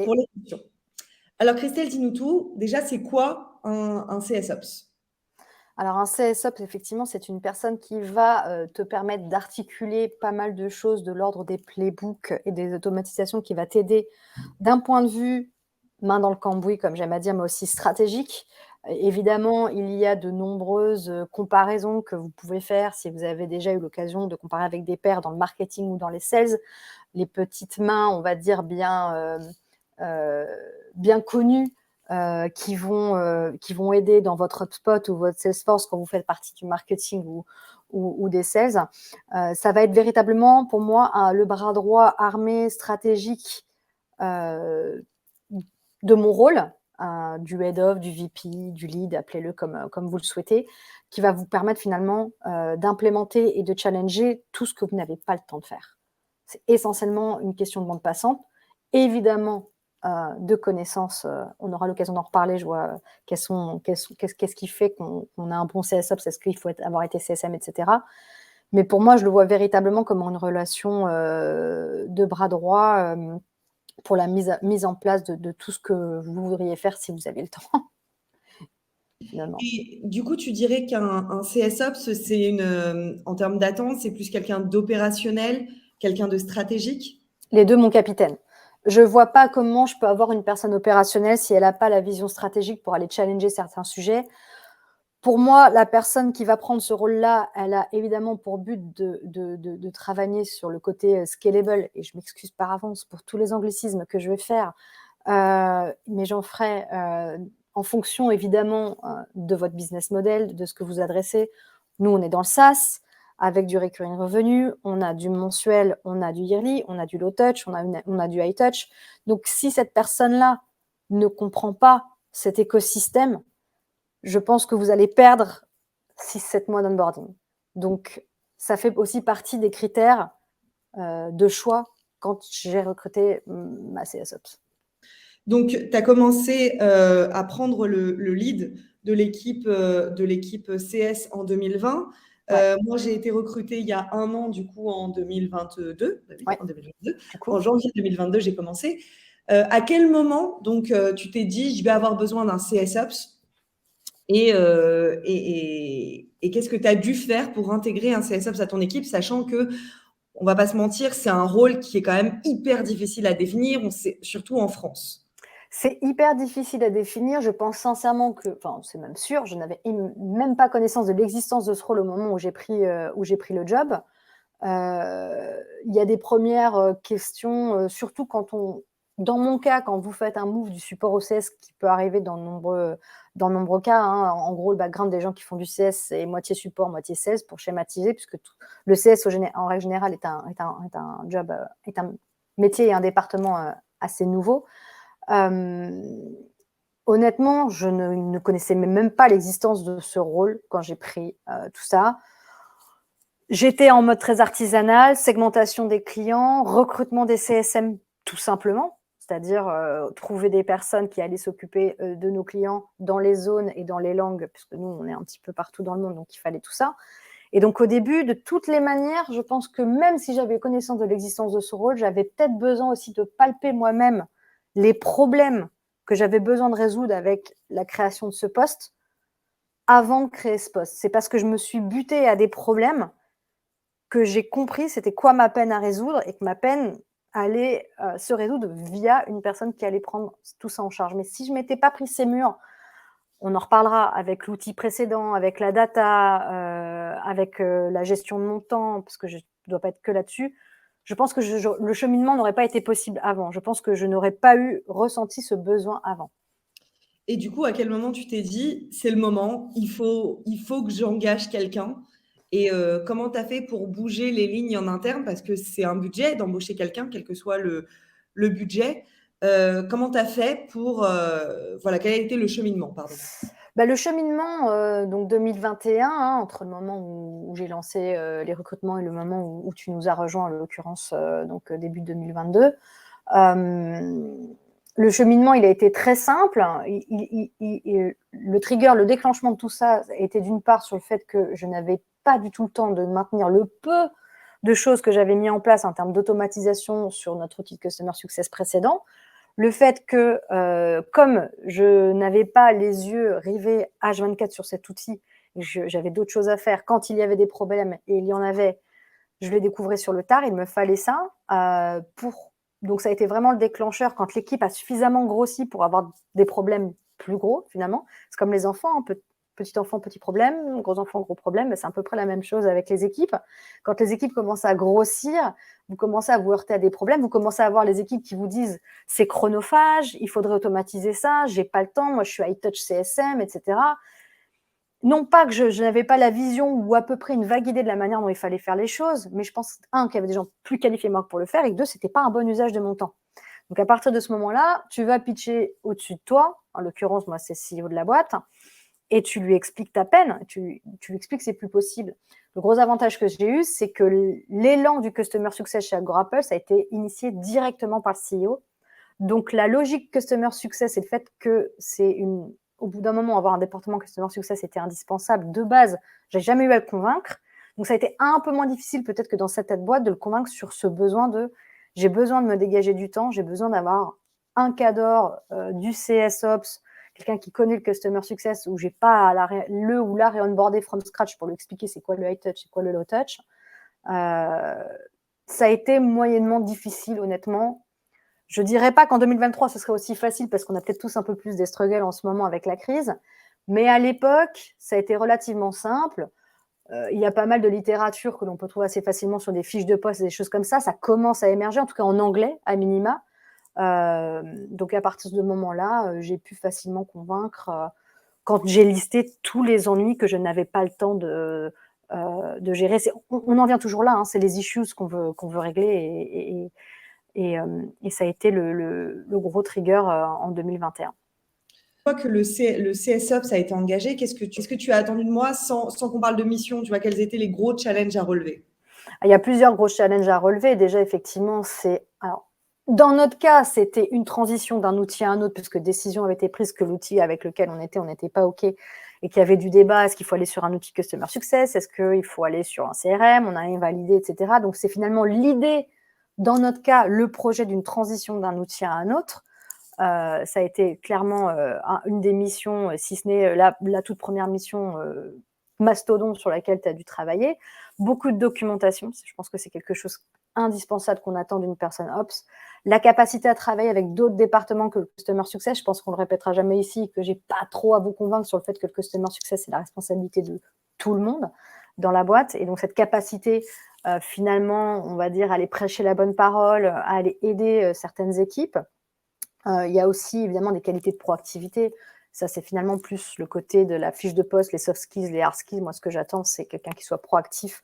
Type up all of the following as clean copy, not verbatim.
pour les questions. Alors Christelle, dis-nous tout. Déjà, c'est quoi un CSOps? Alors un CSOps, effectivement, c'est une personne qui va te permettre d'articuler pas mal de choses de l'ordre des playbooks et des automatisations qui va t'aider d'un point de vue main dans le cambouis, comme j'aime à dire, mais aussi stratégique. Évidemment, il y a de nombreuses comparaisons que vous pouvez faire si vous avez déjà eu l'occasion de comparer avec des pairs dans le marketing ou dans les sales. Les petites mains, on va dire, bien connues, qui vont aider dans votre HubSpot ou votre Salesforce quand vous faites partie du marketing ou des sales. Ça va être véritablement, pour moi, le bras droit armé stratégique de mon rôle, du head of, du VP, du lead, appelez-le comme vous le souhaitez, qui va vous permettre finalement d'implémenter et de challenger tout ce que vous n'avez pas le temps de faire. C'est essentiellement une question de bande passante. Évidemment, de connaissances, on aura l'occasion d'en reparler. Je vois qu'est-ce qui fait qu'on a un bon CSOps, est-ce qu'il faut avoir été CSM, etc. Mais pour moi, je le vois véritablement comme une relation de bras droit pour la mise en place de tout ce que vous voudriez faire si vous avez le temps, finalement. Et du coup, tu dirais qu'un CSOps, en termes d'attente, c'est plus quelqu'un d'opérationnel, quelqu'un de stratégique? Les deux, mon capitaine. Je ne vois pas comment je peux avoir une personne opérationnelle si elle n'a pas la vision stratégique pour aller challenger certains sujets. Pour moi, la personne qui va prendre ce rôle-là, elle a évidemment pour but de travailler sur le côté scalable, et je m'excuse par avance pour tous les anglicismes que je vais faire, mais j'en ferai en fonction évidemment de votre business model, de ce que vous adressez. Nous, on est dans le SaaS, avec du recurring revenue, on a du mensuel, on a du yearly, on a du low touch, on a du high touch. Donc, si cette personne-là ne comprend pas cet écosystème, je pense que vous allez perdre 6-7 mois d'onboarding. Donc, ça fait aussi partie des critères de choix quand j'ai recruté ma CSOps. Donc, tu as commencé à prendre le lead de l'équipe CS en 2020. Ouais. Moi, j'ai été recrutée il y a un an, du coup, en 2022. Oui, Ouais. en 2022. Du coup, En janvier 2022, j'ai commencé. À quel moment, donc, tu t'es dit, je vais avoir besoin d'un CSOps et qu'est-ce que tu as dû faire pour intégrer un CSOps à ton équipe, sachant que, on va pas se mentir, c'est un rôle qui est quand même hyper difficile à définir, surtout en France. c'est hyper difficile à définir. Je pense sincèrement que, enfin, c'est même sûr, je n'avais même pas connaissance de l'existence de ce rôle au moment où j'ai pris le job. Il y a des premières questions, surtout dans mon cas, quand vous faites un move du support au CS, qui peut arriver dans nombreux cas, hein. En gros, le background des gens qui font du CS, c'est moitié support, moitié sales, pour schématiser, puisque le CS, en règle générale, est un job, est un métier et un département assez nouveau. Honnêtement, je ne connaissais même pas l'existence de ce rôle quand j'ai pris tout ça. J'étais en mode très artisanal, segmentation des clients, recrutement des CSM tout simplement, c'est-à-dire trouver des personnes qui allaient s'occuper de nos clients dans les zones et dans les langues, puisque nous, on est un petit peu partout dans le monde, donc il fallait tout ça. Et donc au début, de toutes les manières, je pense que même si j'avais connaissance de l'existence de ce rôle, j'avais peut-être besoin aussi de palper moi-même les problèmes que j'avais besoin de résoudre avec la création de ce poste avant de créer ce poste. C'est parce que je me suis butée à des problèmes que j'ai compris c'était quoi ma peine à résoudre et que ma peine allait se résoudre via une personne qui allait prendre tout ça en charge. Mais si je m'étais pas pris ces murs, on en reparlera avec l'outil précédent, avec la data, avec la gestion de mon temps, parce que je ne dois pas être que là-dessus. Je pense que le cheminement n'aurait pas été possible avant. Je pense que je n'aurais pas ressenti ce besoin avant. Et du coup, à quel moment tu t'es dit, c'est le moment, il faut que j'engage quelqu'un? Et comment tu as fait pour bouger les lignes en interne? Parce que c'est un budget d'embaucher quelqu'un, quel que soit le budget. Comment tu as fait pour... voilà, quel a été le cheminement, pardon. Bah, le cheminement, donc 2021, hein, entre le moment où j'ai lancé les recrutements et le moment où tu nous as rejoints, en l'occurrence, donc début 2022. Le cheminement, il a été très simple. Le trigger, le déclenchement de tout ça était d'une part sur le fait que je n'avais pas du tout le temps de maintenir le peu de choses que j'avais mis en place en termes d'automatisation sur notre outil de Customer Success précédent. Le fait que, comme je n'avais pas les yeux rivés H24 sur cet outil, j'avais d'autres choses à faire. Quand il y avait des problèmes, et il y en avait, je les découvrais sur le tard, il me fallait ça. Donc ça a été vraiment le déclencheur quand l'équipe a suffisamment grossi pour avoir des problèmes plus gros, finalement. C'est comme les enfants, petit enfant, petit problème, gros enfant, gros problème. C'est à peu près la même chose avec les équipes. Quand les équipes commencent à grossir, vous commencez à vous heurter à des problèmes, vous commencez à avoir les équipes qui vous disent c'est chronophage, il faudrait automatiser ça, j'ai pas le temps, moi je suis high touch CSM, etc. Non pas que je n'avais pas la vision ou à peu près une vague idée de la manière dont il fallait faire les choses, mais je pense, un, qu'il y avait des gens plus qualifiés moi pour le faire, et que deux, c'était pas un bon usage de mon temps. Donc à partir de ce moment-là, tu vas pitcher au-dessus de toi, en l'occurrence, moi, c'est CEO de la boîte, et tu lui expliques ta peine, tu lui expliques que c'est plus possible. Le gros avantage que j'ai eu, c'est que l'élan du Customer Success chez Agorapple, ça a été initié directement par le CEO. Donc la logique Customer Success et le fait que au bout d'un moment, avoir un département Customer Success était indispensable. De base, j'ai jamais eu à le convaincre. Donc, ça a été un peu moins difficile peut-être que dans cette boîte de le convaincre sur ce besoin j'ai besoin de me dégager du temps, j'ai besoin d'avoir un cadre du CSOps, quelqu'un qui connaît le Customer Success où j'ai pas à le ou la réonboarder from scratch pour lui expliquer c'est quoi le high touch, c'est quoi le low touch. Ça a été moyennement difficile, honnêtement. Je ne dirais pas qu'en 2023, ce serait aussi facile parce qu'on a peut-être tous un peu plus des struggles en ce moment avec la crise. Mais à l'époque, ça a été relativement simple. Il y a pas mal de littérature que l'on peut trouver assez facilement sur des fiches de poste et des choses comme ça. Ça commence à émerger, en tout cas en anglais, à minima. Donc, à partir de ce moment-là, j'ai pu facilement convaincre quand j'ai listé tous les ennuis que je n'avais pas le temps de gérer. On en vient toujours là, hein, c'est les issues qu'on veut régler et ça a été le gros trigger en 2021. Une fois que le CSOps a été engagé, qu'est-ce que tu as attendu de moi sans qu'on parle de mission? Tu vois, quels étaient les gros challenges à relever? Il y a plusieurs gros challenges à relever. Déjà, effectivement, dans notre cas, c'était une transition d'un outil à un autre, puisque décision avait été prise que l'outil avec lequel on n'était pas OK et qu'il y avait du débat. Est-ce qu'il faut aller sur un outil Customer Success? Est-ce qu'il faut aller sur un CRM? On a invalidé, etc. Donc, c'est finalement l'idée, dans notre cas, le projet d'une transition d'un outil à un autre. Ça a été clairement une des missions, si ce n'est la toute première mission mastodonte sur laquelle tu as dû travailler. Beaucoup de documentation, je pense que c'est quelque chose indispensable qu'on attend d'une personne Ops. La capacité à travailler avec d'autres départements que le Customer Success, je pense qu'on ne le répétera jamais ici, que je n'ai pas trop à vous convaincre sur le fait que le Customer Success, c'est la responsabilité de tout le monde dans la boîte. Et donc, cette capacité, finalement, on va dire, à aller prêcher la bonne parole, à aller aider certaines équipes. Il y a aussi, évidemment, des qualités de proactivité. Ça, c'est finalement plus le côté de la fiche de poste, les soft skills, les hard skills. Moi, ce que j'attends, c'est quelqu'un qui soit proactif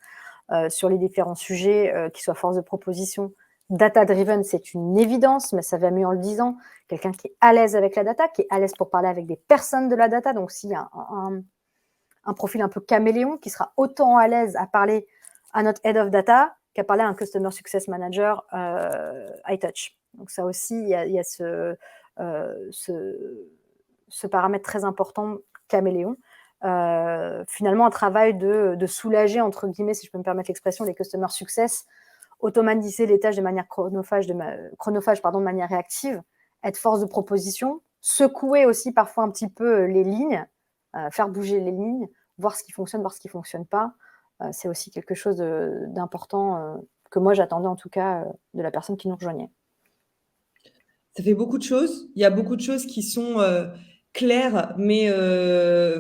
sur les différents sujets, qui soit force de proposition. Data-driven, c'est une évidence, mais ça va mieux en le disant. Quelqu'un qui est à l'aise avec la data, qui est à l'aise pour parler avec des personnes de la data. Donc, s'il y a un profil un peu caméléon qui sera autant à l'aise à parler à notre head of data qu'à parler à un customer success manager high touch. Donc ça aussi, il y a ce paramètre très important caméléon. Finalement, un travail de soulager, entre guillemets, si je peux me permettre l'expression, les customer success, automatiser les tâches de manière chronophage, de manière réactive, être force de proposition, secouer aussi parfois un petit peu les lignes, faire bouger les lignes, voir ce qui fonctionne, voir ce qui ne fonctionne pas. C'est aussi quelque chose d'important que moi j'attendais en tout cas de la personne qui nous rejoignait. Ça fait beaucoup de choses. Il y a beaucoup de choses qui sont claires, mais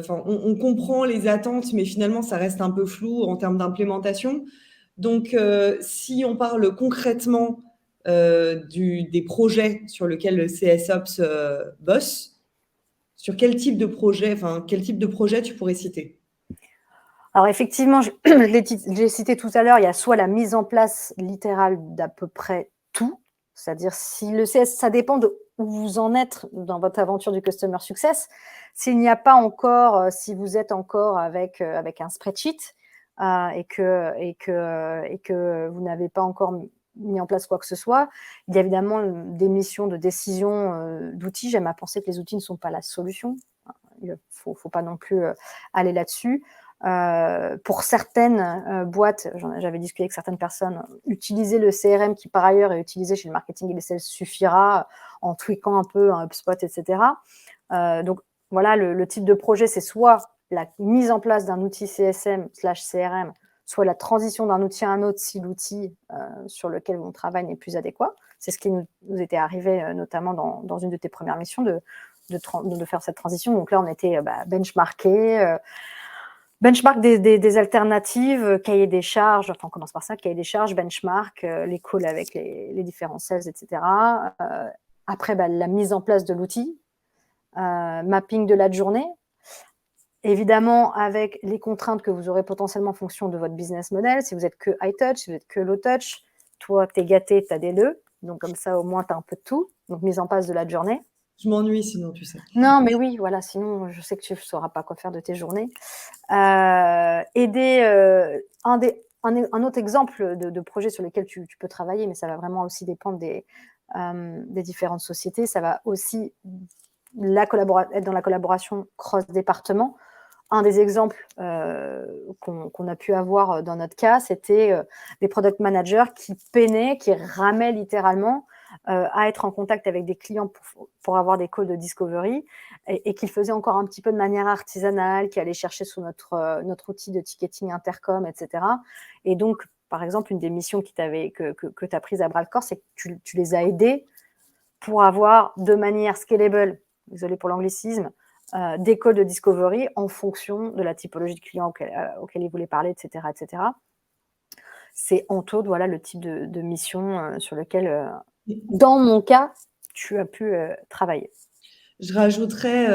on comprend les attentes, mais finalement, ça reste un peu flou en termes d'implémentation. Donc, si on parle concrètement des projets sur lesquels le CSOps bosse, sur quel type de projet tu pourrais citer? Alors effectivement, je l'ai cité tout à l'heure, il y a soit la mise en place littérale d'à peu près tout, c'est-à-dire si le CS, ça dépend de où vous en êtes dans votre aventure du Customer Success. S'il n'y a pas encore, si vous êtes encore avec un spreadsheet et que vous n'avez pas encore mis en place quoi que ce soit, il y a évidemment des missions de décision d'outils. J'aime à penser que les outils ne sont pas la solution. Il ne faut pas non plus aller là-dessus. Pour certaines boîtes, j'avais discuté avec certaines personnes, utiliser le CRM qui par ailleurs est utilisé chez le marketing et les sales suffira en tweakant un peu un HubSpot, etc. Donc voilà, le type de projet, c'est soit la mise en place d'un outil CSM/CRM, soit la transition d'un outil à un autre si l'outil sur lequel on travaille n'est plus adéquat. C'est ce qui nous était arrivé notamment dans une de tes premières missions de faire cette transition. Donc là, on était benchmark des alternatives, cahier des charges, enfin on commence par ça, cahier des charges, benchmark, les calls avec les différents sales, etc. Après, la mise en place de l'outil, mapping de la journée, évidemment avec les contraintes que vous aurez potentiellement en fonction de votre business model. Si vous êtes que high touch, si vous êtes que low touch, toi, t'es gâté, t'as des deux. Donc comme ça, au moins, t'as un peu de tout. Donc mise en place de la journée. Je m'ennuie sinon, tu sais. Non, mais oui, voilà, sinon, je sais que tu ne sauras pas quoi faire de tes journées. Un autre exemple de projet sur lequel tu peux travailler, mais ça va vraiment aussi dépendre des différentes sociétés, ça va aussi être dans la collaboration cross-département. Un des exemples qu'on a pu avoir dans notre cas, c'était des product managers qui peinaient, qui ramaient littéralement à être en contact avec des clients pour avoir des calls de discovery et qu'ils faisaient encore un petit peu de manière artisanale, qui allaient chercher sous notre outil de ticketing intercom, etc. Et donc, par exemple, une des missions que tu as prises à bras-le-corps, c'est que tu les as aidés pour avoir de manière scalable, désolé pour l'anglicisme, des calls de discovery en fonction de la typologie de client auquel ils voulaient parler, etc. etc. C'est en tout, voilà, le type de mission sur lequel, dans mon cas, tu as pu travailler. Je rajouterais,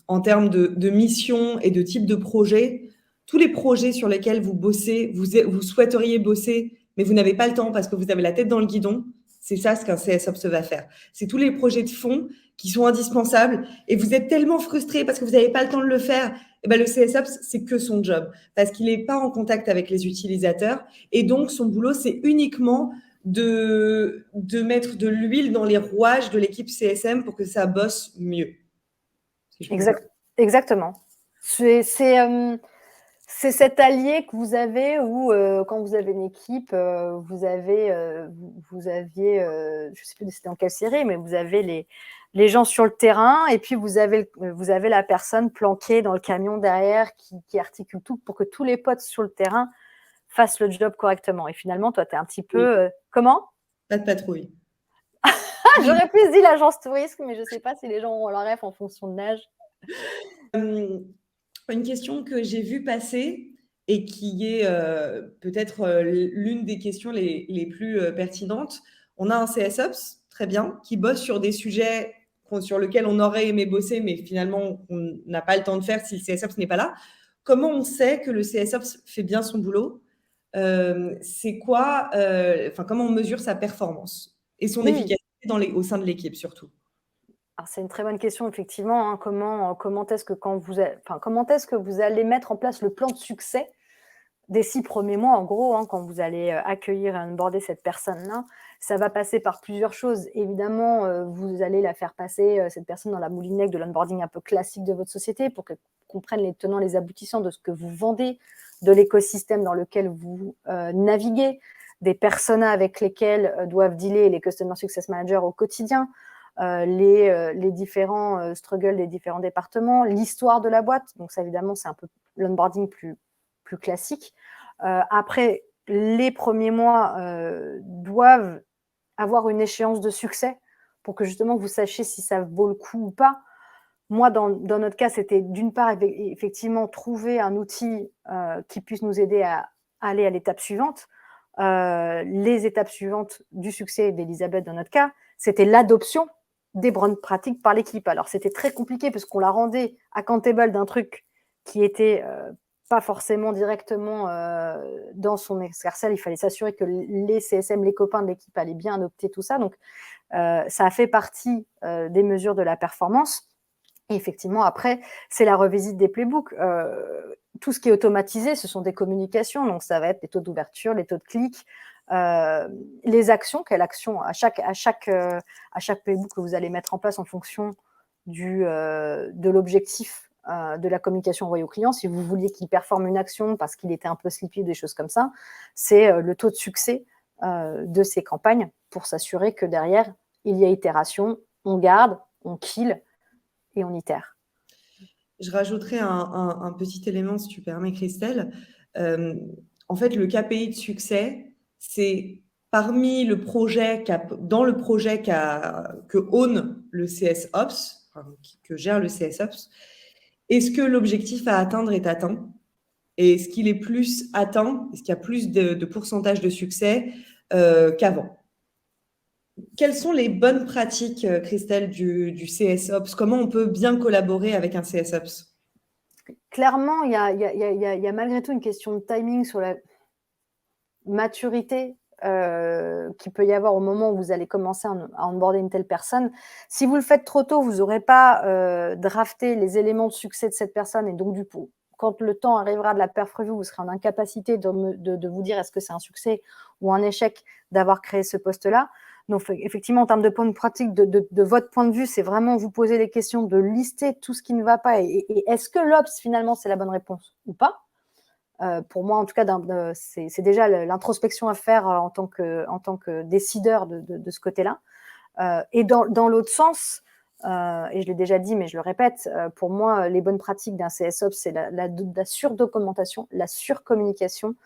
en termes de mission et de type de projet, tous les projets sur lesquels vous bossez, vous souhaiteriez bosser, mais vous n'avez pas le temps parce que vous avez la tête dans le guidon, c'est ça ce qu'un CSOps va faire. C'est tous les projets de fond qui sont indispensables et vous êtes tellement frustré parce que vous n'avez pas le temps de le faire. Et ben le CSOps, c'est que son job parce qu'il n'est pas en contact avec les utilisateurs et donc son boulot, c'est uniquement de mettre de l'huile dans les rouages de l'équipe CSM pour que ça bosse mieux. Si Exactement. C'est cet allié que vous avez où quand vous avez une équipe, vous aviez, je ne sais plus c'était dans quelle série, mais vous avez les gens sur le terrain et puis vous avez la personne planquée dans le camion derrière qui articule tout pour que tous les potes sur le terrain fassent le job correctement. Et finalement, toi, tu es un petit peu… comment ? Pas de patrouille. J'aurais plus dit l'agence touriste, mais je ne sais pas si les gens ont leur ref en fonction de l'âge. Une question que j'ai vue passer et qui est peut-être l'une des questions les plus pertinentes. On a un CSOps, très bien, qui bosse sur des sujets sur lesquels on aurait aimé bosser, mais finalement, on n'a pas le temps de faire si le CSOps n'est pas là. Comment on sait que le CSOps fait bien son boulot ? C'est quoi, comment on mesure sa performance et son efficacité au sein de l'équipe surtout ? Alors, c'est une très bonne question, effectivement. Hein. Comment est-ce que vous allez mettre en place le plan de succès des 6 premiers mois, en gros, hein, quand vous allez accueillir et onboarder cette personne-là? Ça va passer par plusieurs choses. Évidemment, vous allez la faire passer, cette personne, dans la moulinette de l'onboarding un peu classique de votre société pour qu'elle comprenne les tenants, les aboutissants de ce que vous vendez, de l'écosystème dans lequel vous naviguez, des personas avec lesquels doivent dealer les Customer Success Managers au quotidien, les différents struggles des différents départements, l'histoire de la boîte. Donc ça, évidemment, c'est un peu l'onboarding plus classique. Après, les premiers mois doivent avoir une échéance de succès pour que justement vous sachiez si ça vaut le coup ou pas. Moi, dans notre cas, c'était d'une part effectivement trouver un outil qui puisse nous aider à aller à l'étape suivante. Les étapes suivantes du succès d'Elisabeth, dans notre cas, c'était l'adoption des bonnes pratiques par l'équipe. Alors, c'était très compliqué parce qu'on la rendait accountable d'un truc qui était pas forcément directement dans son escarcelle. Il fallait s'assurer que les CSM, les copains de l'équipe allaient bien adopter tout ça. Donc, ça a fait partie des mesures de la performance. Et effectivement, après, c'est la revisite des playbooks. Tout ce qui est automatisé, ce sont des communications. Donc, ça va être les taux d'ouverture, les taux de clics, les actions. Quelle action à chaque playbook que vous allez mettre en place en fonction de l'objectif de la communication envoyée au client, si vous vouliez qu'il performe une action parce qu'il était un peu sleepy, des choses comme ça, c'est le taux de succès de ces campagnes pour s'assurer que derrière, il y a itération, on garde, on kill et on itère. Je rajouterai un petit élément, si tu permets, Christelle. En fait, le KPI de succès, c'est parmi le projet dans le projet que own le CS Ops, enfin, que gère le CS Ops. Est-ce que l'objectif à atteindre est atteint? Et est-ce qu'il est plus atteint? Est-ce qu'il y a plus de pourcentage de succès qu'avant? Quelles sont les bonnes pratiques, Christelle, du CS Ops? Comment on peut bien collaborer avec un CS Ops? Clairement, il y a malgré tout une question de timing sur la maturité qu'il peut y avoir au moment où vous allez commencer à onboarder une telle personne. Si vous le faites trop tôt, vous n'aurez pas drafté les éléments de succès de cette personne et donc du coup, quand le temps arrivera de la perf review, vous serez en incapacité de vous dire est-ce que c'est un succès ou un échec d'avoir créé ce poste-là. Donc, effectivement, en termes de point de pratique, de votre point de vue, c'est vraiment vous poser les questions, de lister tout ce qui ne va pas et est-ce que l'Ops, finalement, c'est la bonne réponse ou pas? Pour moi, en tout cas, c'est déjà l'introspection à faire en tant que décideur de ce côté-là. Et dans l'autre sens, et je l'ai déjà dit, mais je le répète, pour moi, les bonnes pratiques d'un CSOps, c'est la surdocumentation, la surcommunication,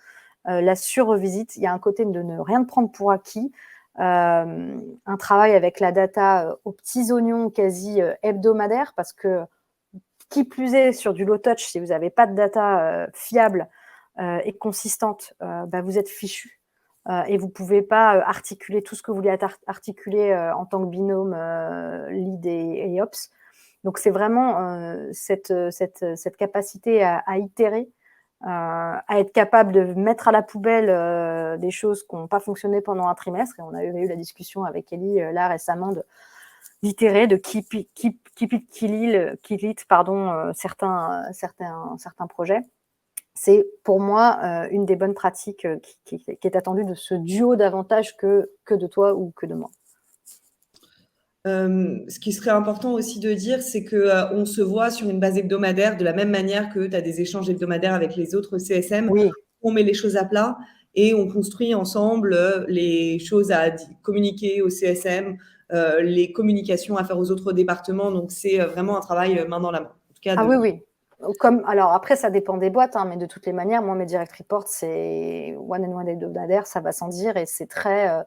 la surrevisite. Il y a un côté de ne rien prendre pour acquis, un travail avec la data aux petits oignons quasi hebdomadaire, parce que qui plus est sur du low touch, si vous n'avez pas de data fiable et consistante, vous êtes fichu. Et vous ne pouvez pas articuler tout ce que vous voulez articuler en tant que binôme lead et ops. Donc, c'est vraiment cette capacité à itérer, à être capable de mettre à la poubelle des choses qui n'ont pas fonctionné pendant un trimestre. Et on avait eu la discussion avec Ellie là récemment d'itérer, de keep it, kill it, certains projets. C'est pour moi une des bonnes pratiques qui est attendue de ce duo davantage que de toi ou que de moi. Ce qui serait important aussi de dire, c'est qu'on se voit sur une base hebdomadaire de la même manière que tu as des échanges hebdomadaires avec les autres CSM. Oui. On met les choses à plat et on construit ensemble les choses à communiquer au CSM, les communications à faire aux autres départements. Donc, c'est vraiment un travail main dans la main. En tout cas, oui. Alors après, ça dépend des boîtes, mais de toutes les manières, moi, mes direct reports, c'est one-on-one hebdomadaire, ça va sans dire, et c'est très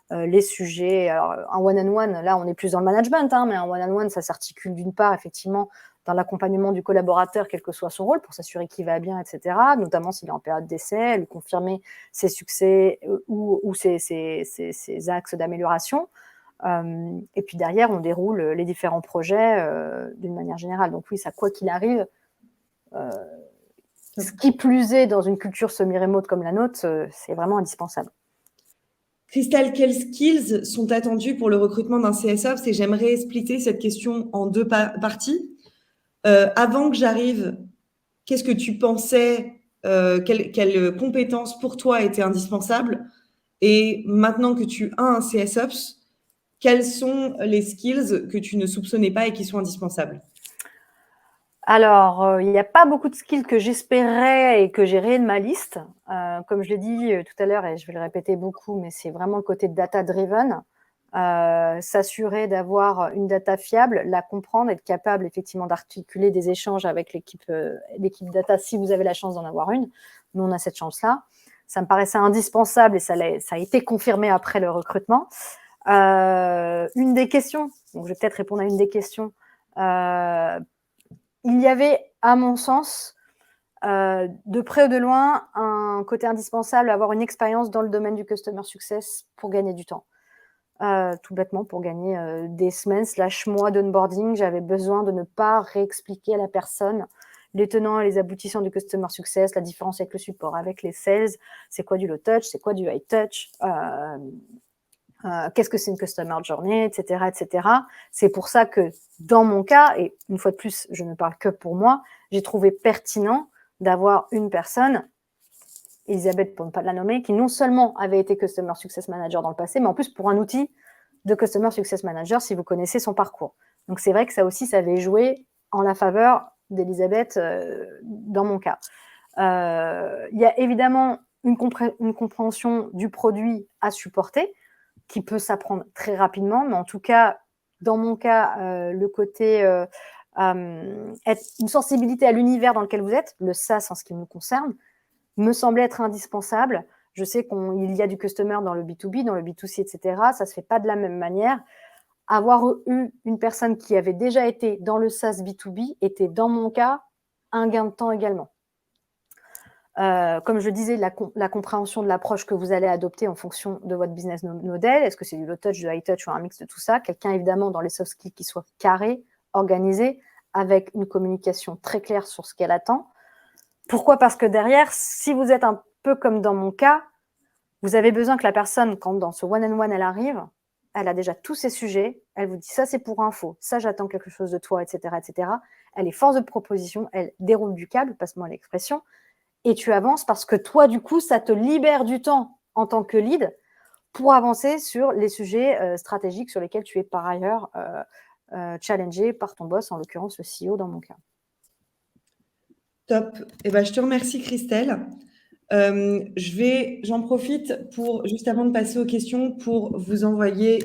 les sujets. Alors, un one-on-one, là, on est plus dans le management, mais un one-on-one, ça s'articule d'une part, effectivement, dans l'accompagnement du collaborateur, quel que soit son rôle, pour s'assurer qu'il va bien, etc., notamment s'il est en période d'essai, lui confirmer ses succès ou ses axes d'amélioration. Et puis derrière, on déroule les différents projets d'une manière générale. Donc oui, ça, quoi qu'il arrive, ce qui plus est dans une culture semi-remote comme la nôtre, c'est vraiment indispensable. Christelle, quelles skills sont attendues pour le recrutement d'un CSOps? Et j'aimerais splitter cette question en deux parties. Avant que j'arrive, qu'est-ce que tu pensais, quelles compétences pour toi étaient indispensables? Et maintenant que tu as un CSOps, quelles sont les skills que tu ne soupçonnais pas et qui sont indispensables? Alors, il n'y a pas beaucoup de skills que j'espérais et que j'ai rayés de ma liste. Comme je l'ai dit tout à l'heure, et je vais le répéter beaucoup, mais c'est vraiment le côté data-driven. S'assurer d'avoir une data fiable, la comprendre, être capable effectivement d'articuler des échanges avec l'équipe data si vous avez la chance d'en avoir une. Nous, on a cette chance-là. Ça me paraissait indispensable et ça a été confirmé après le recrutement. Une des questions, donc je vais peut-être répondre à une des questions, il y avait, à mon sens, de près ou de loin, un côté indispensable à avoir une expérience dans le domaine du customer success pour gagner du temps. Tout bêtement, pour gagner des semaines / mois d'onboarding, j'avais besoin de ne pas réexpliquer à la personne les tenants et les aboutissants du customer success, la différence avec le support, avec les sales, c'est quoi du low touch, c'est quoi du high touch, qu'est-ce que c'est une customer journey, etc., etc. C'est pour ça que dans mon cas, et une fois de plus, je ne parle que pour moi, j'ai trouvé pertinent d'avoir une personne, Elisabeth pour ne pas la nommer, qui non seulement avait été Customer Success Manager dans le passé, mais en plus pour un outil de Customer Success Manager si vous connaissez son parcours. Donc c'est vrai que ça aussi, ça avait joué en la faveur d'Elisabeth dans mon cas. Il y a évidemment une compréhension du produit à supporter qui peut s'apprendre très rapidement, mais en tout cas, dans mon cas, le côté être une sensibilité à l'univers dans lequel vous êtes, le SaaS en ce qui me concerne, me semblait être indispensable. Je sais qu'il y a du customer dans le B2B, dans le B2C, etc. Ça ne se fait pas de la même manière. Avoir eu une personne qui avait déjà été dans le SaaS B2B était, dans mon cas, un gain de temps également. Comme je disais, la compréhension de l'approche que vous allez adopter en fonction de votre business model. Est-ce que c'est du low touch, du high touch ou un mix de tout ça? Quelqu'un, évidemment, dans les soft skills qui soit carré, organisé, avec une communication très claire sur ce qu'elle attend. Pourquoi? Parce que derrière, si vous êtes un peu comme dans mon cas, vous avez besoin que la personne, quand dans ce one-on-one, elle arrive, elle a déjà tous ses sujets, elle vous dit ça c'est pour info, ça j'attends quelque chose de toi, etc., etc. Elle est force de proposition, elle déroule du câble, passe-moi l'expression, et tu avances parce que toi, du coup, ça te libère du temps en tant que lead pour avancer sur les sujets stratégiques sur lesquels tu es par ailleurs challengé par ton boss, en l'occurrence le CEO dans mon cas. Top. Eh ben, je te remercie, Christelle. J'en profite pour, juste avant de passer aux questions, pour vous envoyer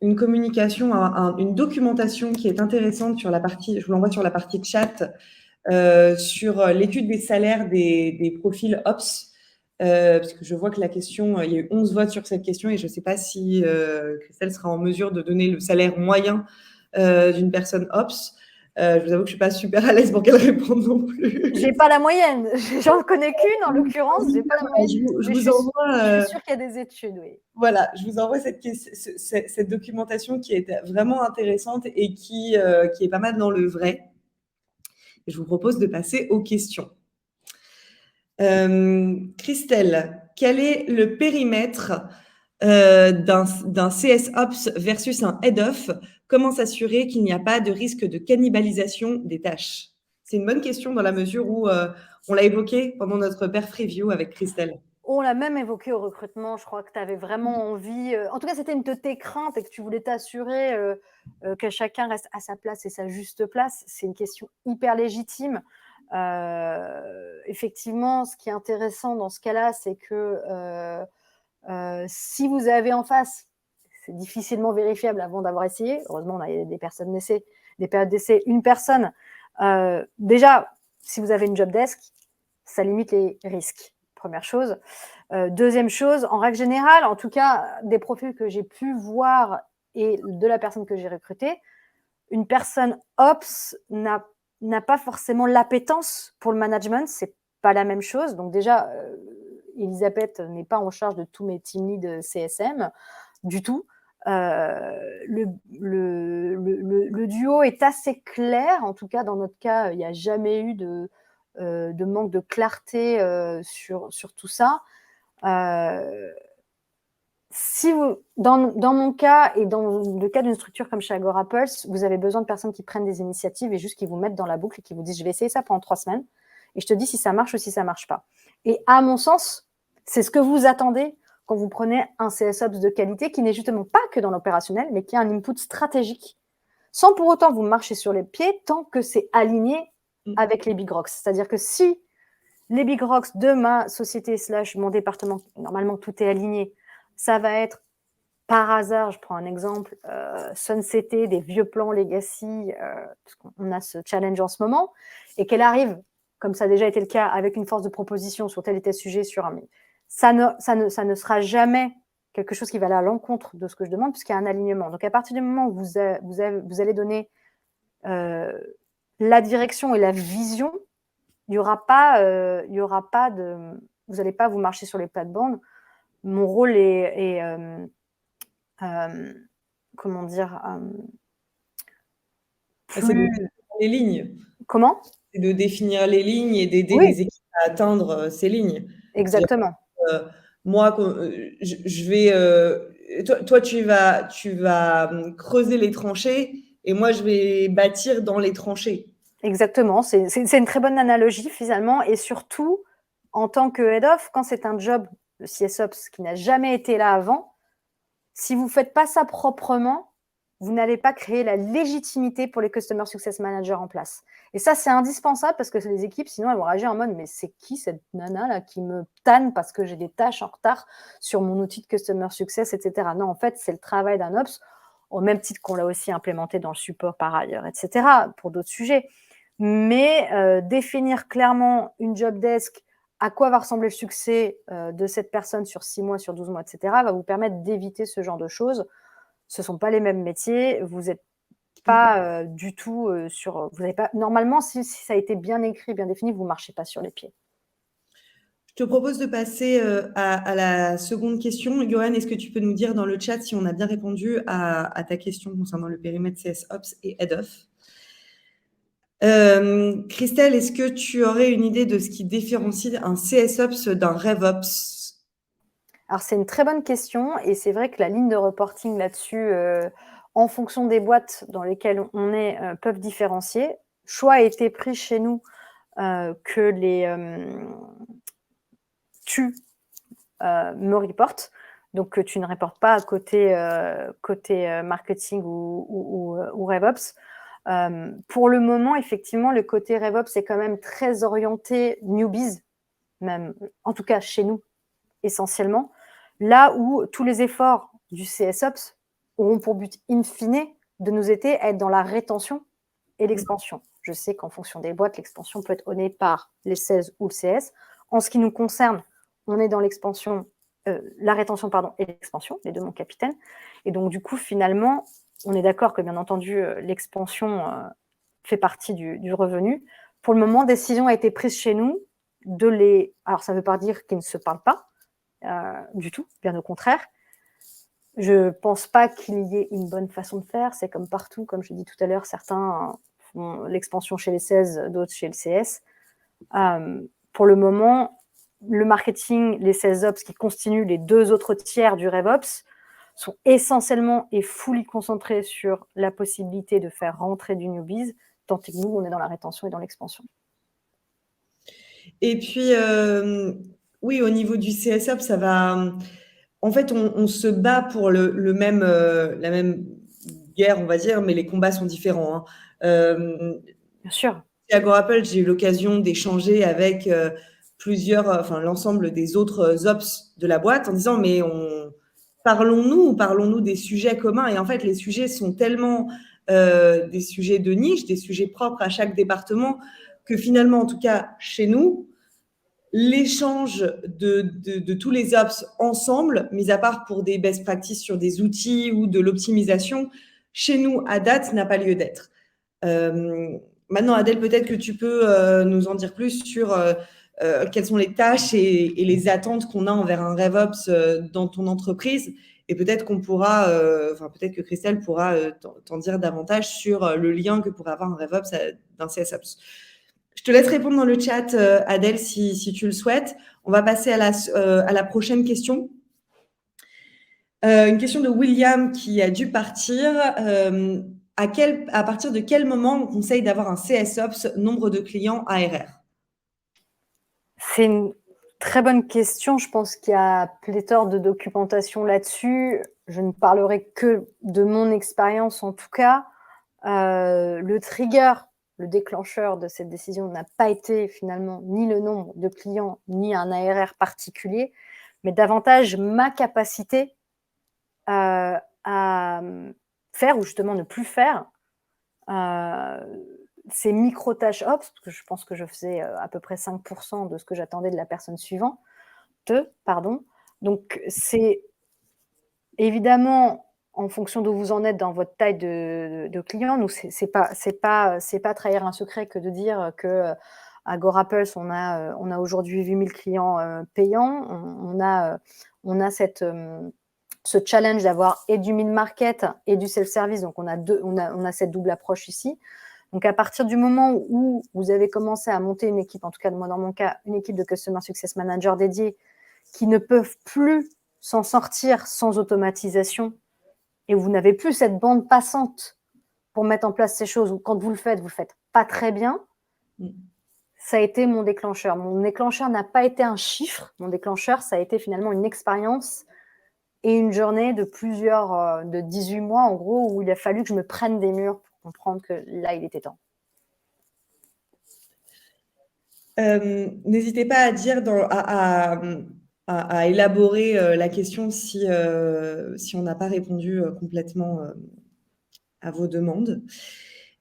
une communication, une documentation qui est intéressante sur la partie, je vous l'envoie sur la partie chat, sur l'étude des salaires des profils Ops, parce que je vois que la question, il y a eu 11 votes sur cette question et je ne sais pas si Christelle sera en mesure de donner le salaire moyen d'une personne Ops. Je vous avoue que je ne suis pas super à l'aise pour qu'elle réponde non plus. J'ai pas la moyenne, j'en connais qu'une en l'occurrence, j'ai pas la moyenne. Je vous envoie. Je suis sûre qu'il y a des études, oui. Voilà, je vous envoie cette documentation qui est vraiment intéressante et qui est pas mal dans le vrai. Je vous propose de passer aux questions. Christelle, quel est le périmètre d'un CS-Ops versus un Head-Off? Comment s'assurer qu'il n'y a pas de risque de cannibalisation des tâches? C'est une bonne question dans la mesure où on l'a évoqué pendant notre perf review avec Christelle. On l'a même évoqué au recrutement, je crois que tu avais vraiment envie, en tout cas c'était une de tes craintes et que tu voulais t'assurer que chacun reste à sa place et sa juste place. C'est une question hyper légitime. Effectivement, ce qui est intéressant dans ce cas-là, c'est que si vous avez en face, c'est difficilement vérifiable avant d'avoir essayé, heureusement on a des personnes d'essai, des périodes d'essai, une personne, déjà, si vous avez une job desk, ça limite les risques. Première chose. Deuxième chose, en règle générale, en tout cas, des profils que j'ai pu voir et de la personne que j'ai recrutée, une personne Ops n'a pas forcément l'appétence pour le management, c'est pas la même chose. Donc déjà, Elisabeth n'est pas en charge de tous mes team leads CSM du tout. Le duo est assez clair, en tout cas dans notre cas, il n'y a jamais eu de manque de clarté sur tout ça. Si vous, dans mon cas et dans le cas d'une structure comme chez Agora Pulse, vous avez besoin de personnes qui prennent des initiatives et juste qui vous mettent dans la boucle et qui vous disent je vais essayer ça pendant 3 semaines et je te dis si ça marche ou si ça ne marche pas. Et à mon sens, c'est ce que vous attendez quand vous prenez un CSOps de qualité qui n'est justement pas que dans l'opérationnel, mais qui a un input stratégique, sans pour autant vous marcher sur les pieds tant que c'est aligné avec les Big Rocks. C'est-à-dire que si les Big Rocks de ma société / mon département, normalement tout est aligné, ça va être par hasard, je prends un exemple, sunsetter des vieux plans legacy, parce qu'on a ce challenge en ce moment, et qu'elle arrive, comme ça a déjà été le cas, avec une force de proposition sur tel et tel sujet, ça ne sera jamais quelque chose qui va aller à l'encontre de ce que je demande, puisqu'il y a un alignement. Donc, à partir du moment où vous allez donner la direction et la vision, il n'y aura pas de... Vous n'allez pas vous marcher sur les plates-bandes. Mon rôle est comment dire C'est de définir les lignes. Comment? C'est de définir les lignes et d'aider les équipes à atteindre ces lignes. Exactement. Moi, je vais... toi, tu vas creuser les tranchées et moi, je vais bâtir dans les tranchées. Exactement. C'est une très bonne analogie, finalement. Et surtout, en tant que head-off, quand c'est un job de CSOps qui n'a jamais été là avant, si vous ne faites pas ça proprement, vous n'allez pas créer la légitimité pour les Customer Success Managers en place. Et ça, c'est indispensable parce que les équipes, sinon, elles vont réagir en mode « mais c'est qui cette nana là qui me tanne parce que j'ai des tâches en retard sur mon outil de Customer Success, etc. » Non, en fait, c'est le travail d'un Ops, au même titre qu'on l'a aussi implémenté dans le support par ailleurs, etc., pour d'autres sujets. Mais définir clairement une job desk, à quoi va ressembler le succès de cette personne sur 6 mois, sur 12 mois, etc., va vous permettre d'éviter ce genre de choses. Ce ne sont pas les mêmes métiers, vous n'êtes pas du tout sur... Vous n'avez pas, normalement, si ça a été bien écrit, bien défini, vous ne marchez pas sur les pieds. Je te propose de passer à la seconde question. Johan, est-ce que tu peux nous dire dans le chat si on a bien répondu à ta question concernant le périmètre CS Ops et Head of? Christelle, est-ce que tu aurais une idée de ce qui différencie un CS Ops d'un RevOps? Alors, c'est une très bonne question et c'est vrai que la ligne de reporting là-dessus, en fonction des boîtes dans lesquelles on est, peuvent différencier. Choix a été pris chez nous que tu me reportes, donc que tu ne reportes pas à côté marketing ou RevOps. Pour le moment, effectivement, le côté RevOps est quand même très orienté newbies, même, en tout cas chez nous, essentiellement, là où tous les efforts du CSOps auront pour but in fine de nous aider à être dans la rétention et l'expansion. Je sais qu'en fonction des boîtes, l'expansion peut être menée par les 16 ou le CS. En ce qui nous concerne, on est dans l'expansion, la rétention et l'expansion, les deux mon capitaine. Et donc du coup, finalement, on est d'accord que bien entendu, l'expansion fait partie du revenu. Pour le moment, décision a été prise chez nous de les... Alors ça ne veut pas dire qu'ils ne se parlent pas du tout, bien au contraire. Je ne pense pas qu'il y ait une bonne façon de faire. C'est comme partout, comme je l'ai dit tout à l'heure, certains font l'expansion chez les 16, d'autres chez le CS. Pour le moment, le marketing, les sales ops qui constituent les 2 autres tiers du RevOps sont essentiellement et fully concentrés sur la possibilité de faire rentrer du newbies, tant que nous, on est dans la rétention et dans l'expansion. Et puis, oui, au niveau du CSOP, ça va... En fait, on se bat pour la même guerre, on va dire, mais les combats sont différents. Bien sûr. Chez Agorapple, j'ai eu l'occasion d'échanger avec l'ensemble des autres ops de la boîte en disant, mais parlons-nous des sujets communs? Et en fait, les sujets sont tellement des sujets de niche, des sujets propres à chaque département, que finalement, en tout cas, chez nous, l'échange de tous les ops ensemble, mis à part pour des best practices sur des outils ou de l'optimisation, chez nous, à date, n'a pas lieu d'être. Maintenant, Adèle, peut-être que tu peux nous en dire plus sur quelles sont les tâches et les attentes qu'on a envers un RevOps dans ton entreprise. Et peut-être qu'on pourra, peut-être que Christelle pourra t'en dire davantage sur le lien que pourrait avoir un RevOps d'un CSOps. Je te laisse répondre dans le chat, Adèle, si tu le souhaites. On va passer à la prochaine question. Une question de William qui a dû partir. À partir de quel moment on conseille d'avoir un CSOps, nombre de clients ARR? C'est une très bonne question. Je pense qu'il y a pléthore de documentation là-dessus. Je ne parlerai que de mon expérience en tout cas. Le trigger, le déclencheur de cette décision n'a pas été finalement ni le nombre de clients, ni un ARR particulier, mais davantage ma capacité à faire ou justement ne plus faire ces micro-tâches ops, parce que je pense que je faisais à peu près 5% de ce que j'attendais de la personne suivante. Donc, c'est évidemment en fonction d'où vous en êtes dans votre taille de client. Nous, c'est pas trahir un secret que de dire que à GoRapples, on a aujourd'hui 8000 clients payants. On a ce challenge d'avoir et du mid-market et du self-service. Donc, on a cette double approche ici. Donc, à partir du moment où vous avez commencé à monter une équipe, en tout cas, moi, dans mon cas, une équipe de Customer Success Manager dédiée qui ne peuvent plus s'en sortir sans automatisation et vous n'avez plus cette bande passante pour mettre en place ces choses, ou quand vous le faites pas très bien, ça a été mon déclencheur. Mon déclencheur n'a pas été un chiffre. Mon déclencheur, ça a été finalement une expérience et une journée de 18 mois, en gros, où il a fallu que je me prenne des murs pour comprendre que là, il était temps. N'hésitez pas à dire, à élaborer la question si on n'a pas répondu complètement à vos demandes.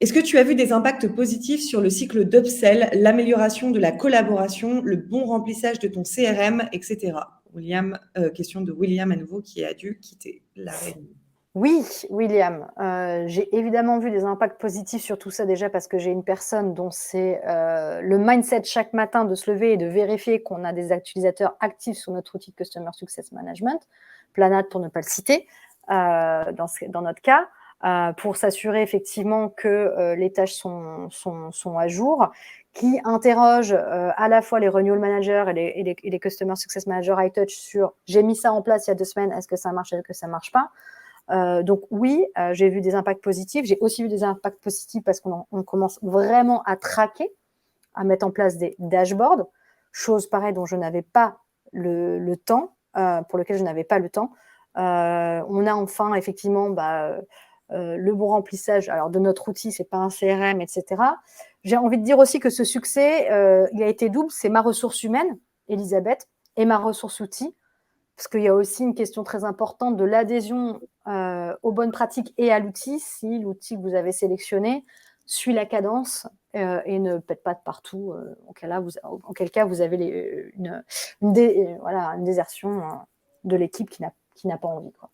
Est-ce que tu as vu des impacts positifs sur le cycle d'upsell, l'amélioration de la collaboration, le bon remplissage de ton CRM, etc. William, question de William à nouveau qui a dû quitter la réunion. Oui, William, j'ai évidemment vu des impacts positifs sur tout ça déjà parce que j'ai une personne dont c'est le mindset chaque matin de se lever et de vérifier qu'on a des utilisateurs actifs sur notre outil de Customer Success Management, Planat pour ne pas le citer, dans notre cas, pour s'assurer effectivement que les tâches sont à jour, qui interroge à la fois les renewal managers et les Customer Success Managers iTouch sur « j'ai mis ça en place il y a 2 semaines, est-ce que ça marche, est-ce que ça ne marche pas ?» Donc oui, j'ai vu des impacts positifs. J'ai aussi vu des impacts positifs parce qu'on commence vraiment à traquer, à mettre en place des dashboards, chose pareille dont je n'avais pas le temps, pour lequel je n'avais pas le temps. On a enfin effectivement le bon remplissage de notre outil, c'est pas un CRM, etc. J'ai envie de dire aussi que ce succès, il a été double, c'est ma ressource humaine, Elisabeth, et ma ressource outil. Parce qu'il y a aussi une question très importante de l'adhésion aux bonnes pratiques et à l'outil, si l'outil que vous avez sélectionné suit la cadence et ne pète pas de partout, auquel cas vous avez une désertion de l'équipe qui n'a pas envie, quoi.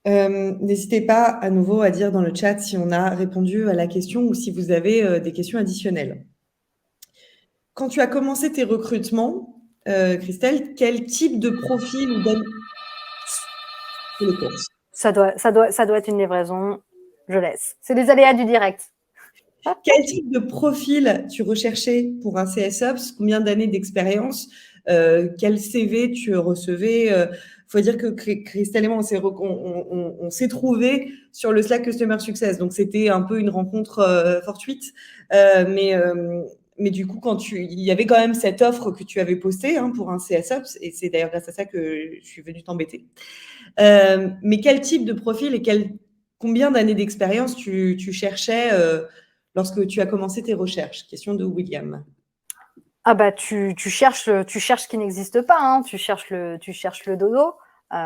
N'hésitez pas à nouveau à dire dans le chat si on a répondu à la question ou si vous avez des questions additionnelles. Quand tu as commencé tes recrutements, Christelle, quel type de profil ou Ça doit être une livraison, je laisse. C'est les aléas du direct. Quel type de profil tu recherchais pour un CSOps? Combien d'années d'expérience? Quel CV tu recevais? Faut dire que Christelle et moi, on s'est trouvés sur le Slack Customer Success. Donc, c'était un peu une rencontre fortuite. Mais du coup, il y avait quand même cette offre que tu avais postée pour un CSOps. Et c'est d'ailleurs grâce à ça que je suis venue t'embêter. Mais quel type de profil et combien d'années d'expérience tu cherchais lorsque tu as commencé tes recherches? Question de William. Tu cherches ce qui n'existe pas, hein. Tu cherches le dodo,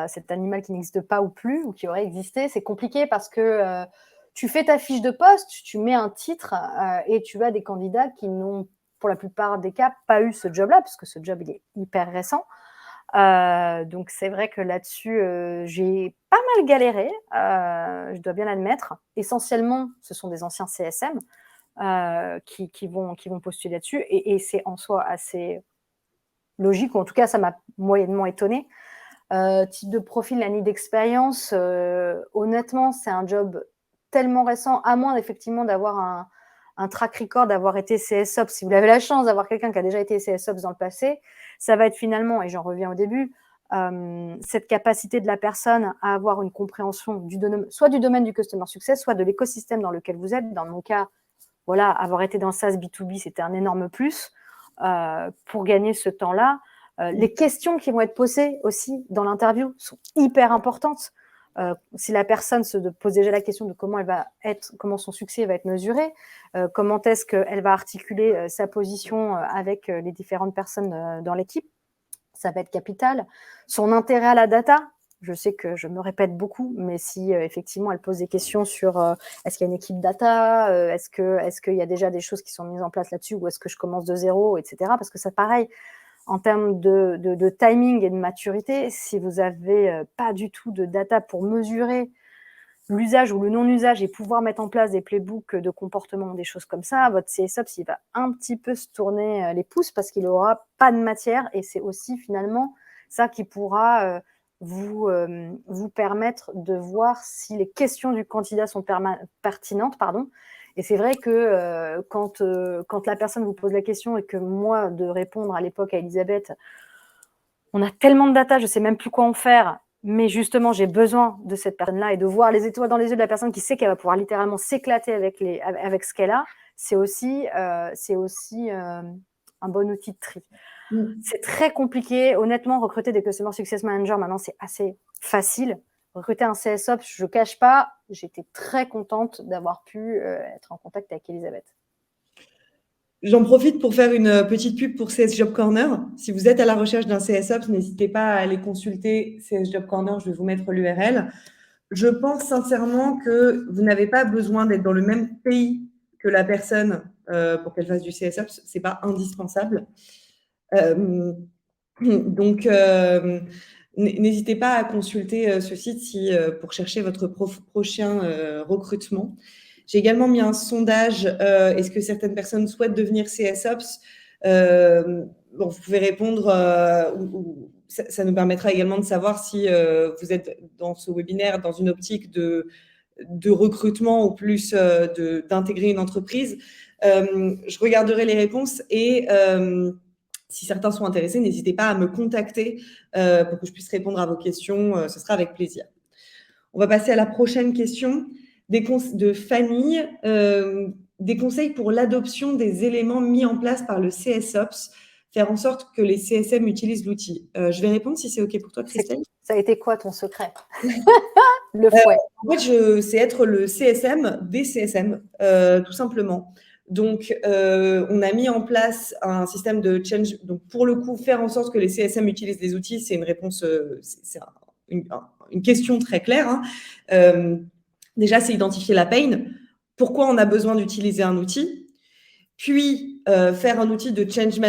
cet animal qui n'existe pas ou plus, ou qui aurait existé. C'est compliqué parce que tu fais ta fiche de poste, tu mets un titre et tu as des candidats qui n'ont, pour la plupart des cas, pas eu ce job-là, parce que ce job, il est hyper récent. Donc, c'est vrai que là-dessus, j'ai pas mal galéré, je dois bien l'admettre. Essentiellement, ce sont des anciens CSM qui vont postuler là-dessus. Et c'est en soi assez logique, ou en tout cas, ça m'a moyennement étonnée. Type de profil, l'année d'expérience, honnêtement, c'est un job tellement récent, à moins effectivement d'avoir un track record, d'avoir été CSOps. Si vous avez la chance d'avoir quelqu'un qui a déjà été CSOps dans le passé, ça va être finalement, et j'en reviens au début, cette capacité de la personne à avoir une compréhension soit du domaine du Customer Success, soit de l'écosystème dans lequel vous êtes. Dans mon cas, voilà, avoir été dans SaaS B2B, c'était un énorme plus pour gagner ce temps-là. Les questions qui vont être posées aussi dans l'interview sont hyper importantes. Si la personne se pose déjà la question de comment son succès va être mesuré, comment est-ce qu'elle va articuler sa position avec les différentes personnes dans l'équipe, ça va être capital. Son intérêt à la data, je sais que je me répète beaucoup, mais si effectivement elle pose des questions sur est-ce qu'il y a une équipe data, est-ce qu'il y a déjà des choses qui sont mises en place là-dessus, ou est-ce que je commence de zéro, etc. Parce que c'est pareil, en termes de timing et de maturité, si vous n'avez pas du tout de data pour mesurer l'usage ou le non-usage et pouvoir mettre en place des playbooks de comportement, des choses comme ça, votre CSOps, il va un petit peu se tourner les pouces parce qu'il n'aura pas de matière. Et c'est aussi finalement ça qui pourra vous permettre de voir si les questions du candidat sont pertinentes. Et c'est vrai que quand la personne vous pose la question et que moi, de répondre à l'époque à Elisabeth, on a tellement de data, je ne sais même plus quoi en faire, mais justement, j'ai besoin de cette personne-là et de voir les étoiles dans les yeux de la personne qui sait qu'elle va pouvoir littéralement s'éclater avec ce qu'elle a. C'est aussi un bon outil de tri. C'est très compliqué. Honnêtement, recruter des Customer Success Managers, maintenant, c'est assez facile. Recruter un CSOps, je ne cache pas, j'étais très contente d'avoir pu être en contact avec Elisabeth. J'en profite pour faire une petite pub pour CS Job Corner. Si vous êtes à la recherche d'un CSOps, n'hésitez pas à aller consulter CS Job Corner. Je vais vous mettre l'URL. Je pense sincèrement que vous n'avez pas besoin d'être dans le même pays que la personne pour qu'elle fasse du CSOps. Ce n'est pas indispensable. Donc, n'hésitez pas à consulter ce site pour chercher votre prochain recrutement. J'ai également mis un sondage. Est-ce que certaines personnes souhaitent devenir CSOps? Bon, vous pouvez répondre. Ça nous permettra également de savoir si vous êtes dans ce webinaire dans une optique de recrutement ou plus d'intégrer une entreprise. Je regarderai les réponses et si certains sont intéressés, n'hésitez pas à me contacter pour que je puisse répondre à vos questions. Ce sera avec plaisir. On va passer à la prochaine question de Fanny. Des conseils pour l'adoption des éléments mis en place par le CSOps, faire en sorte que les CSM utilisent l'outil. Je vais répondre si c'est OK pour toi, Christelle. Ça a été quoi ton secret? Le fouet. En fait, c'est être le CSM des CSM, tout simplement. Donc, on a mis en place un système de change. Donc, pour le coup, faire en sorte que les CSM utilisent des outils, c'est une réponse, c'est une question très claire. Hein. Déjà, c'est identifier la pain. Pourquoi on a besoin d'utiliser un outil? Puis, faire un outil de change,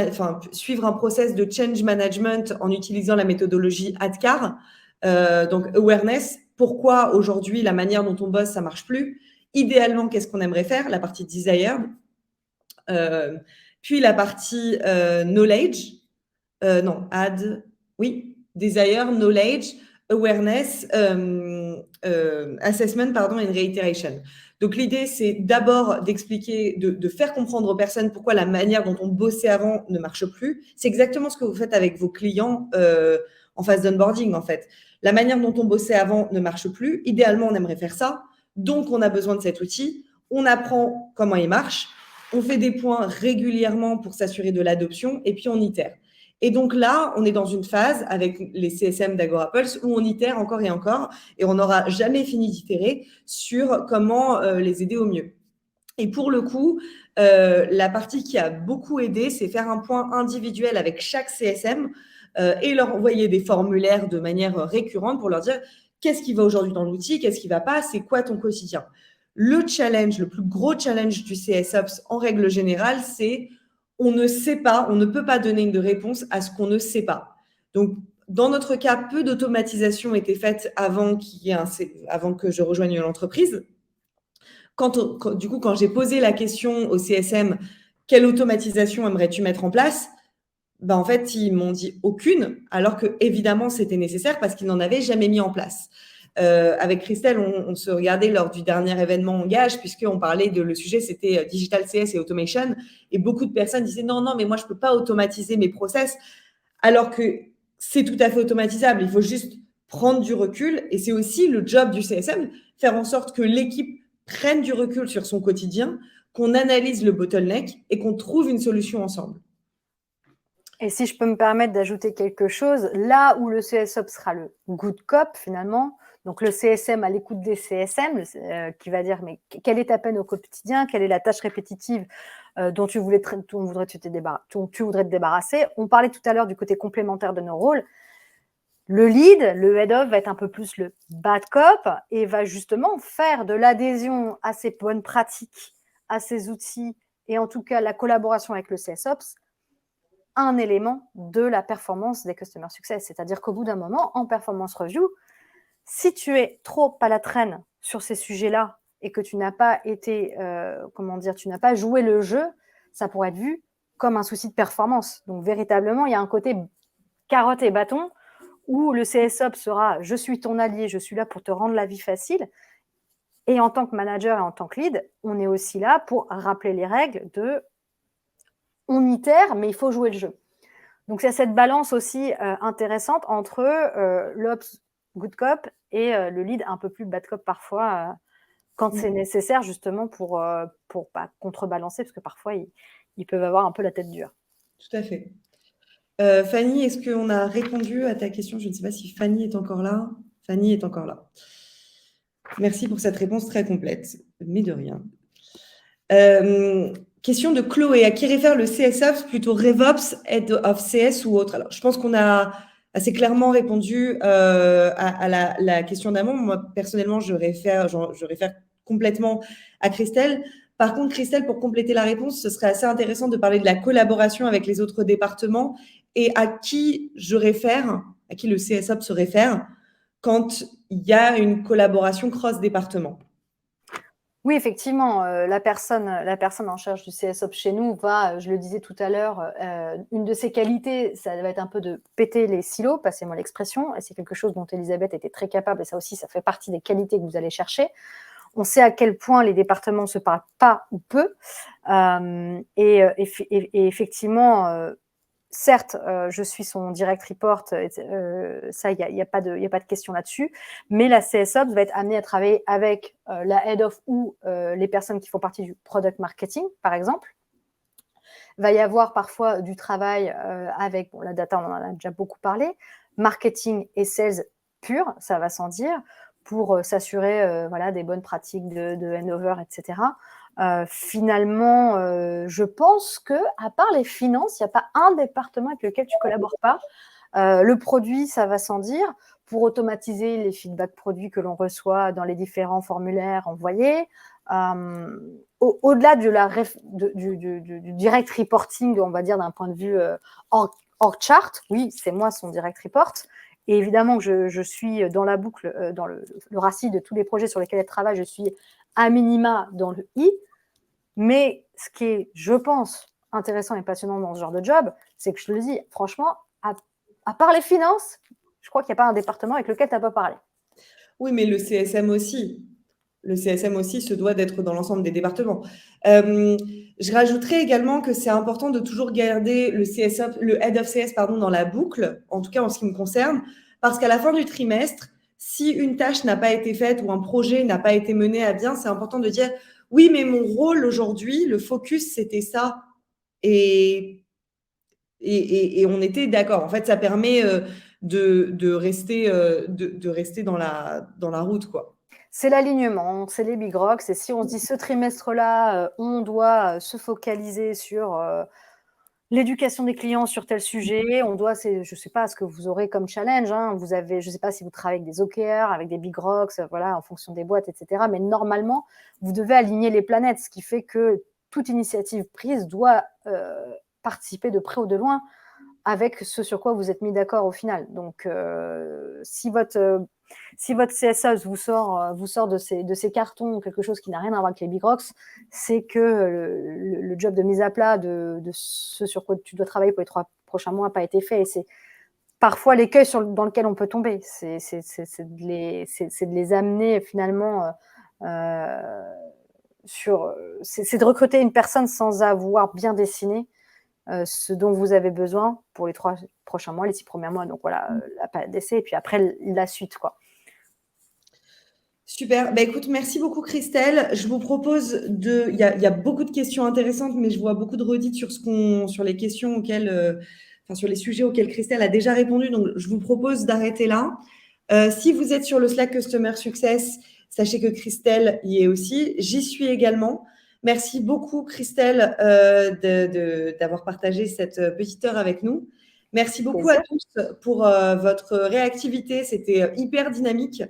suivre un process de change management en utilisant la méthodologie ADKAR. Donc, awareness. Pourquoi aujourd'hui, la manière dont on bosse, ça marche plus? Idéalement, qu'est-ce qu'on aimerait faire? La partie desired. Puis la partie knowledge. Oui, desire, knowledge, awareness, assessment, and reiteration. Donc, l'idée, c'est d'abord d'expliquer, de faire comprendre aux personnes pourquoi la manière dont on bossait avant ne marche plus. C'est exactement ce que vous faites avec vos clients en phase d'onboarding, en fait. La manière dont on bossait avant ne marche plus. Idéalement, on aimerait faire ça. Donc, on a besoin de cet outil. On apprend comment il marche. On fait des points régulièrement pour s'assurer de l'adoption et puis on itère. Et donc là, on est dans une phase avec les CSM d'AgoraPulse où on itère encore et encore et on n'aura jamais fini d'itérer sur comment les aider au mieux. Et pour le coup, la partie qui a beaucoup aidé, c'est faire un point individuel avec chaque CSM et leur envoyer des formulaires de manière récurrente pour leur dire qu'est-ce qui va aujourd'hui dans l'outil, qu'est-ce qui ne va pas, c'est quoi ton quotidien. Le challenge, le plus gros challenge du CSOps en règle générale, c'est on ne sait pas, on ne peut pas donner une réponse à ce qu'on ne sait pas. Donc, dans notre cas, peu d'automatisation était faite avant que je rejoigne l'entreprise. Du coup, quand j'ai posé la question au CSM, quelle automatisation aimerais-tu mettre en place? En fait, ils m'ont dit aucune, alors que évidemment c'était nécessaire parce qu'ils n'en avaient jamais mis en place. Avec Christelle, on se regardait lors du dernier événement Engage, puisqu'on parlait le sujet, c'était Digital CS et Automation. Et beaucoup de personnes disaient non, mais moi, je ne peux pas automatiser mes process, alors que c'est tout à fait automatisable. Il faut juste prendre du recul. Et c'est aussi le job du CSM, faire en sorte que l'équipe prenne du recul sur son quotidien, qu'on analyse le bottleneck et qu'on trouve une solution ensemble. Et si je peux me permettre d'ajouter quelque chose, là où le CSOP sera le good cop finalement, donc le CSM à l'écoute des CSM, qui va dire mais quelle est ta peine au quotidien, quelle est la tâche répétitive dont tu voudrais te débarrasser. On parlait tout à l'heure du côté complémentaire de nos rôles. Le lead, le head of va être un peu plus le bad cop et va justement faire de l'adhésion à ces bonnes pratiques, à ces outils et en tout cas la collaboration avec le CSOps un élément de la performance des Customer Success. C'est-à-dire qu'au bout d'un moment, en performance review, si tu es trop à la traîne sur ces sujets-là et que tu n'as pas été, tu n'as pas joué le jeu, ça pourrait être vu comme un souci de performance. Donc, véritablement, il y a un côté carotte et bâton où le CSOP sera « je suis ton allié, je suis là pour te rendre la vie facile ». Et en tant que manager et en tant que lead, on est aussi là pour rappeler les règles de on itère, mais il faut jouer le jeu. Donc, c'est cette balance aussi intéressante entre l'ops good cop et le lead un peu plus bad cop parfois quand c'est nécessaire justement pour pas contrebalancer parce que parfois ils peuvent avoir un peu la tête dure. Tout à fait. Fanny, est-ce qu'on a répondu à ta question? Je ne sais pas si Fanny est encore là. Fanny est encore là. Merci pour cette réponse très complète, mais de rien. Question de Chloé. À qui réfère le CSOps, plutôt RevOps, Head of CS ou autre? Alors, je pense qu'on a assez clairement répondu à la question d'amont. Moi, personnellement, je réfère complètement à Christelle. Par contre, Christelle, pour compléter la réponse, ce serait assez intéressant de parler de la collaboration avec les autres départements et à qui je réfère, à qui le CSOps se réfère quand il y a une collaboration cross-département. Oui, effectivement, la personne en charge du CSOps chez nous va, je le disais tout à l'heure, une de ses qualités, ça va être un peu de péter les silos, passez-moi l'expression, et c'est quelque chose dont Elisabeth était très capable, et ça aussi, ça fait partie des qualités que vous allez chercher. On sait à quel point les départements ne se parlent pas ou peu, et effectivement, certes, je suis son direct report, ça, il n'y a pas de question là-dessus, mais la CSOps va être amenée à travailler avec la head of ou les personnes qui font partie du product marketing, par exemple. Il va y avoir parfois du travail avec, bon, la data, on en a déjà beaucoup parlé, marketing et sales pur, ça va sans dire, pour s'assurer voilà, des bonnes pratiques de handover, etc. Finalement, je pense que, à part les finances, il n'y a pas un département avec lequel tu ne collabores pas. Le produit, ça va sans dire, pour automatiser les feedbacks produits que l'on reçoit dans les différents formulaires envoyés. Au-delà du direct reporting, on va dire d'un point de vue org chart, oui, c'est moi son direct report. Et évidemment que je suis dans la boucle, dans le RACI de tous les projets sur lesquels elle travaille, je suis à minima dans le I. Mais ce qui est, je pense, intéressant et passionnant dans ce genre de job, c'est que je te le dis, franchement, à part les finances, je crois qu'il n'y a pas un département avec lequel tu n'as pas parlé. Oui, mais le CSM aussi. Le CSM aussi se doit d'être dans l'ensemble des départements. Je rajouterais également que c'est important de toujours garder le Head of CS dans la boucle, en tout cas en ce qui me concerne, parce qu'à la fin du trimestre, si une tâche n'a pas été faite ou un projet n'a pas été mené à bien, c'est important de dire oui, mais mon rôle aujourd'hui, le focus, c'était ça. Et on était d'accord. En fait, ça permet de rester dans la route, quoi. C'est l'alignement, c'est les big rocks. Et si on se dit ce trimestre-là, on doit se focaliser sur l'éducation des clients sur tel sujet, on doit, je ne sais pas ce que vous aurez comme challenge, hein. Vous avez, je ne sais pas si vous travaillez avec des OKR, avec des big rocks, voilà, en fonction des boîtes, etc. Mais normalement, vous devez aligner les planètes, ce qui fait que toute initiative prise doit participer de près ou de loin avec ce sur quoi vous êtes mis d'accord au final. Donc, si votre CSOs vous sort de ces cartons ou quelque chose qui n'a rien à voir avec les big rocks, c'est que le job de mise à plat de ce sur quoi tu dois travailler pour les 3 prochains mois n'a pas été fait. Et c'est parfois l'écueil dans lequel on peut tomber. C'est de les amener finalement c'est de recruter une personne sans avoir bien dessiné ce dont vous avez besoin pour les 3 prochains mois, les 6 premiers mois. Donc voilà, la période d'essai et puis après la suite, quoi. Super. Bah, écoute, merci beaucoup, Christelle. Je vous propose il y a beaucoup de questions intéressantes, mais je vois beaucoup de redites sur les questions auxquelles, sur les sujets auxquels Christelle a déjà répondu. Donc, je vous propose d'arrêter là. Si vous êtes sur le Slack Customer Success, sachez que Christelle y est aussi. J'y suis également. Merci beaucoup, Christelle, d'avoir partagé cette petite heure avec nous. Merci beaucoup à tous pour votre réactivité. C'était hyper dynamique.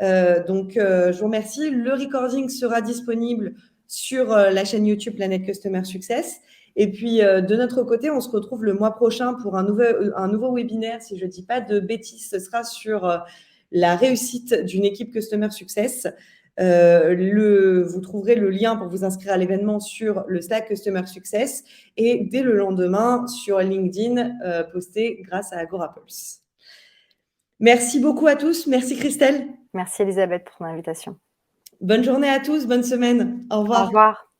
Donc, je vous remercie. Le recording sera disponible sur la chaîne YouTube Planète Customer Success. Et puis, de notre côté, on se retrouve le mois prochain pour un nouveau webinaire. Si je ne dis pas de bêtises, ce sera sur la réussite d'une équipe Customer Success. Vous trouverez le lien pour vous inscrire à l'événement sur le Slack Customer Success et dès le lendemain sur LinkedIn, posté grâce à AgoraPulse. Merci beaucoup à tous. Merci Christelle. Merci Elisabeth pour ton invitation. Bonne journée à tous, bonne semaine. Au revoir. Au revoir.